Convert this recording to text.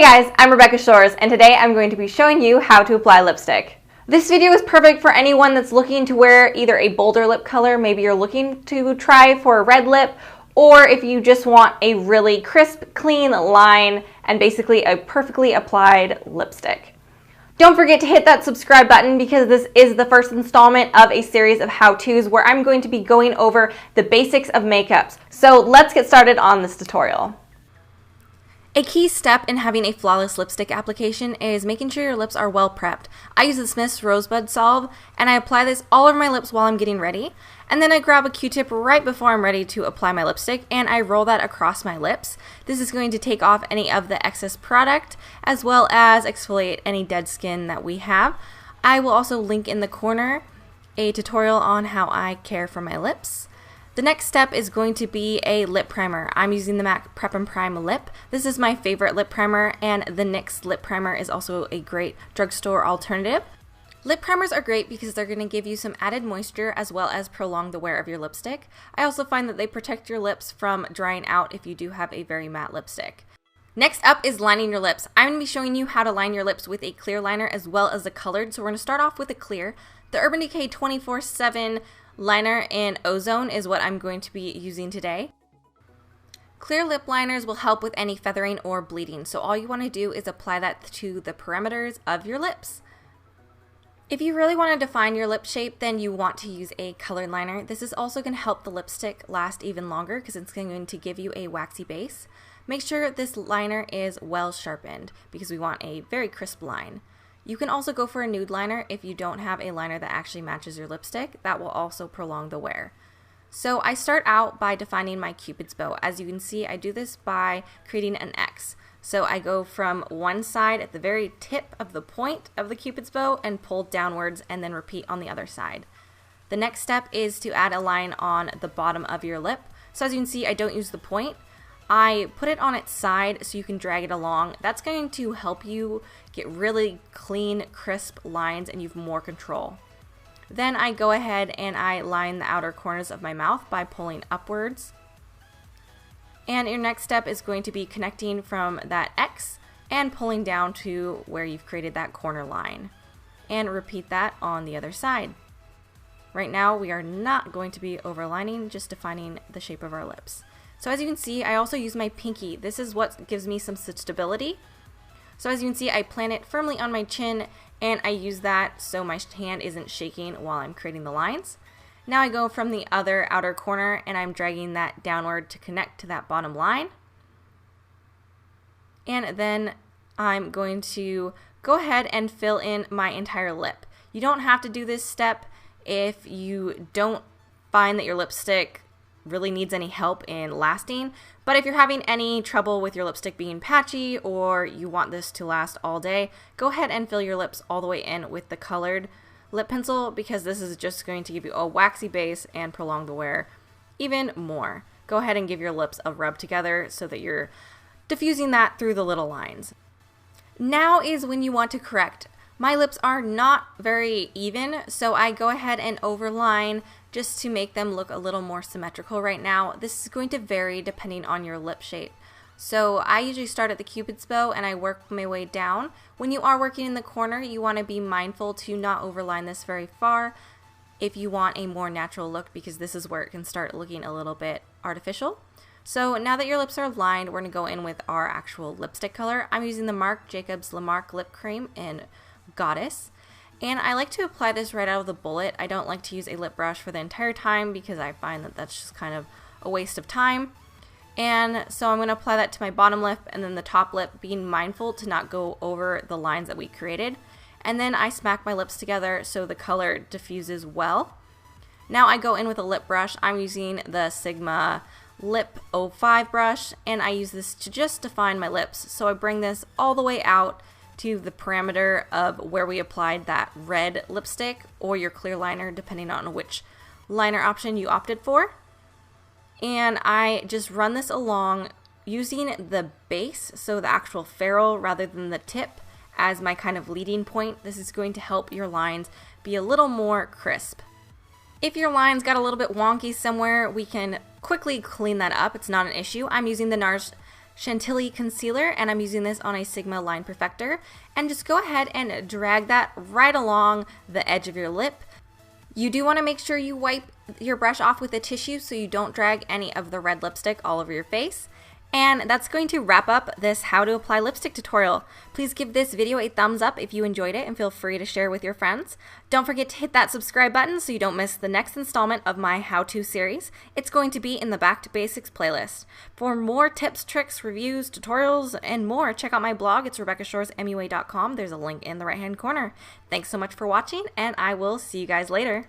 guys, I'm Rebecca Shores, and today I'm going to be showing you how to apply lipstick. This video is perfect for anyone that's looking to wear either a bolder lip color, maybe you're looking to try for a red lip, or if you just want a really crisp, clean line and basically a perfectly applied lipstick. Don't forget to hit that subscribe button because this is the first installment of a series of how-tos where I'm going to be going over the basics of makeups. So let's get started on this tutorial. A key step in having a flawless lipstick application is making sure your lips are well prepped. I use the Smith's Rosebud Salve and I apply this all over my lips while I'm getting ready. And then I grab a Q-tip right before I'm ready to apply my lipstick and I roll that across my lips. This is going to take off any of the excess product as well as exfoliate any dead skin that we have. I will also link in the corner a tutorial on how I care for my lips. The next step is going to be a lip primer. I'm using the MAC Prep and Prime Lip. This is my favorite lip primer, and the NYX lip primer is also a great drugstore alternative. Lip primers are great because they're going to give you some added moisture as well as prolong the wear of your lipstick. I also find that they protect your lips from drying out if you do have a very matte lipstick. Next up is lining your lips. I'm going to be showing you how to line your lips with a clear liner as well as a colored. So we're going to start off with a clear. The Urban Decay 24/7 liner in Ozone is what I'm going to be using today. Clear lip liners will help with any feathering or bleeding, so all you want to do is apply that to the perimeters of your lips. If you really want to define your lip shape, then you want to use a colored liner. This is also going to help the lipstick last even longer because it's going to give you a waxy base. Make sure this liner is well sharpened because we want a very crisp line. You can also go for a nude liner if you don't have a liner that actually matches your lipstick. That will also prolong the wear. So I start out by defining my Cupid's bow. As you can see, I do this by creating an X. So I go from one side at the very tip of the point of the Cupid's bow and pull downwards and then repeat on the other side. The next step is to add a line on the bottom of your lip. So as you can see, I don't use the point. I put it on its side so you can drag it along. That's going to help you get really clean, crisp lines and you have more control. Then I go ahead and I line the outer corners of my mouth by pulling upwards. And your next step is going to be connecting from that X and pulling down to where you've created that corner line. And repeat that on the other side. Right now we are not going to be overlining, just defining the shape of our lips. So as you can see, I also use my pinky. This is what gives me some stability. So as you can see, I plant it firmly on my chin and I use that so my hand isn't shaking while I'm creating the lines. Now I go from the other outer corner and I'm dragging that downward to connect to that bottom line. And then I'm going to go ahead and fill in my entire lip. You don't have to do this step if you don't find that your lipstick really needs any help in lasting, but if you're having any trouble with your lipstick being patchy or you want this to last all day, go ahead and fill your lips all the way in with the colored lip pencil because this is just going to give you a waxy base and prolong the wear even more. Go ahead and give your lips a rub together so that you're diffusing that through the little lines. Now is when you want to correct. My lips are not very even, so I go ahead and overline just to make them look a little more symmetrical right now. This is going to vary depending on your lip shape. So I usually start at the Cupid's bow and I work my way down. When you are working in the corner, you want to be mindful to not overline this very far if you want a more natural look because this is where it can start looking a little bit artificial. So now that your lips are lined, we're going to go in with our actual lipstick color. I'm using the Marc Jacobs Le Marc Lip Cream in Goddess. And I like to apply this right out of the bullet. I don't like to use a lip brush for the entire time because I find that that's just kind of a waste of time. And so I'm going to apply that to my bottom lip and then the top lip, being mindful to not go over the lines that we created. And then I smack my lips together so the color diffuses well. Now I go in with a lip brush. I'm using the Sigma Lip 05 brush and I use this to just define my lips. So I bring this all the way out to the parameter of where we applied that red lipstick or your clear liner depending on which liner option you opted for. And I just run this along using the base, so the actual ferrule rather than the tip, as my kind of leading point. This is going to help your lines be a little more crisp. If your lines got a little bit wonky somewhere, we can quickly clean that up. It's not an issue. I'm using the NARS Chantilly concealer, and I'm using this on a Sigma Line Perfector, and just go ahead and drag that right along the edge of your lip. You do want to make sure you wipe your brush off with a tissue so you don't drag any of the red lipstick all over your face. And that's going to wrap up this how to apply lipstick tutorial. Please give this video a thumbs up if you enjoyed it and feel free to share with your friends. Don't forget to hit that subscribe button so you don't miss the next installment of my how-to series. It's going to be in the Back to Basics playlist. For more tips, tricks, reviews, tutorials, and more, check out my blog. It's RebeccaShoresMUA.com. There's a link in the right-hand corner. Thanks so much for watching, and I will see you guys later.